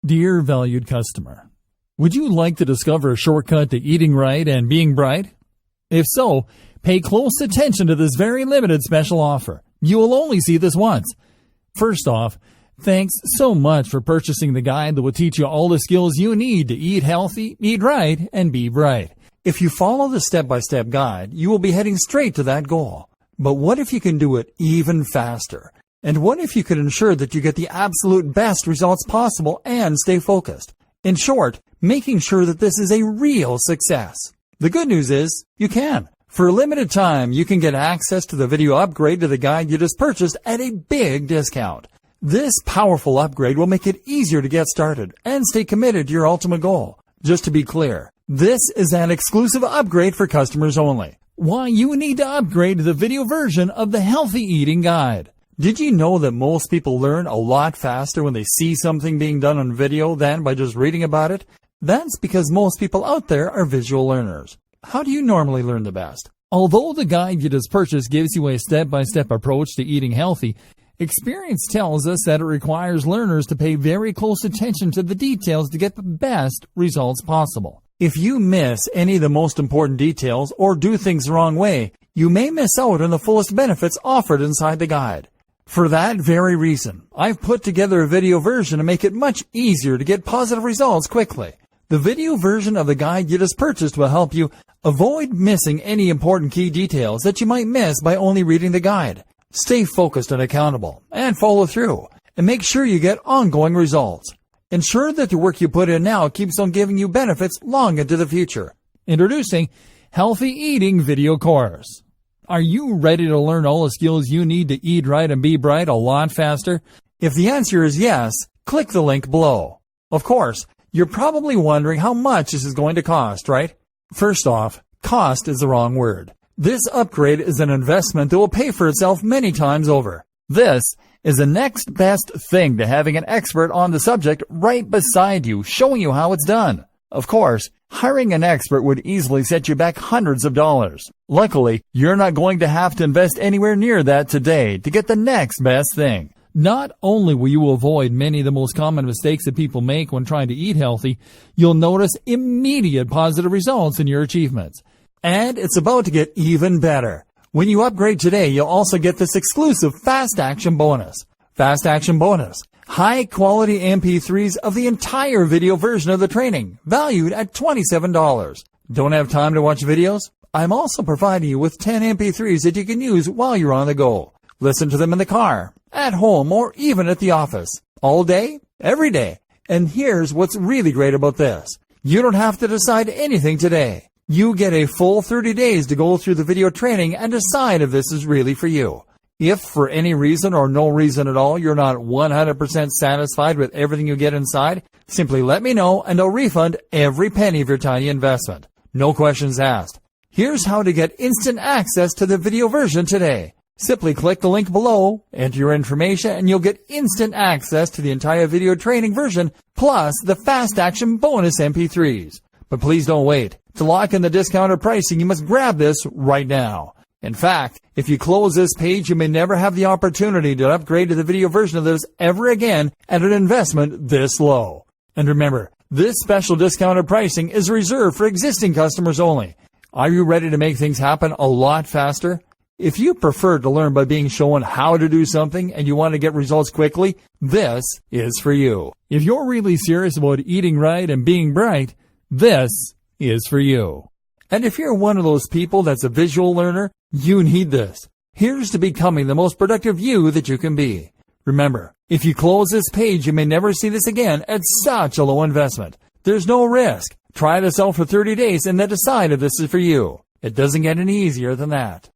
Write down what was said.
Dear valued customer, would you like to discover a shortcut to eating right and being bright? If so, pay close attention to this very limited special offer. You will only see this once. First off, thanks so much for purchasing the guide that will teach you all the skills you need to eat healthy, eat right, and be bright. If you follow the step-by-step guide, you will be heading straight to that goal. But what if you can do it even faster? And what if you could ensure that you get the absolute best results possible and stay focused? In short, making sure that this is a real success. The good news is, you can. For a limited time, you can get access to the video upgrade to the guide you just purchased at a big discount. This powerful upgrade will make it easier to get started and stay committed to your ultimate goal. Just to be clear, this is an exclusive upgrade for customers only. Why you need to upgrade to the video version of the Healthy Eating Guide. Did you know that most people learn a lot faster when they see something being done on video than by just reading about it? That's because most people out there are visual learners. How do you normally learn the best? Although the guide you just purchased gives you a step-by-step approach to eating healthy, experience tells us that it requires learners to pay very close attention to the details to get the best results possible. If you miss any of the most important details or do things the wrong way, you may miss out on the fullest benefits offered inside the guide. For that very reason, I've put together a video version to make it much easier to get positive results quickly. The video version of the guide you just purchased will help you avoid missing any important key details that you might miss by only reading the guide. Stay focused and accountable, and follow through, and make sure you get ongoing results. Ensure that the work you put in now keeps on giving you benefits long into the future. Introducing Healthy Eating Video Course. Are you ready to learn all the skills you need to eat right and be bright a lot faster? If the answer is yes, click the link below. Of course, you're probably wondering how much this is going to cost, right? First off, cost is the wrong word. This upgrade is an investment that will pay for itself many times over. This is the next best thing to having an expert on the subject right beside you, showing you how it's done. Of course, hiring an expert would easily set you back hundreds of dollars. Luckily, you're not going to have to invest anywhere near that today to get the next best thing. Not only will you avoid many of the most common mistakes that people make when trying to eat healthy, you'll notice immediate positive results in your achievements. And it's about to get even better. When you upgrade today, you'll also get this exclusive Fast Action Bonus. Fast Action Bonus. High-quality MP3s of the entire video version of the training, valued at $27. Don't have time to watch videos? I'm also providing you with 10 MP3s that you can use while you're on the go. Listen to them in the car, at home, or even at the office. All day, every day. And here's what's really great about this. You don't have to decide anything today. You get a full 30 days to go through the video training and decide if this is really for you. If for any reason or no reason at all you're not 100% satisfied with everything you get inside, simply let me know and I'll refund every penny of your tiny investment. No questions asked. Here's how to get instant access to the video version today. Simply click the link below, enter your information, and you'll get instant access to the entire video training version plus the Fast Action Bonus MP3s. But please don't wait. To lock in the discounted pricing, you must grab this right now. In fact, if you close this page, you may never have the opportunity to upgrade to the video version of this ever again at an investment this low. And remember, this special discounted pricing is reserved for existing customers only. Are you ready to make things happen a lot faster? If you prefer to learn by being shown how to do something and you want to get results quickly, this is for you. If you're really serious about eating right and being bright, this is for you. And if you're one of those people that's a visual learner, you need this. Here's to becoming the most productive you that you can be. Remember, if you close this page, you may never see this again at such a low investment. There's no risk. Try this out for 30 days and then decide if this is for you. It doesn't get any easier than that.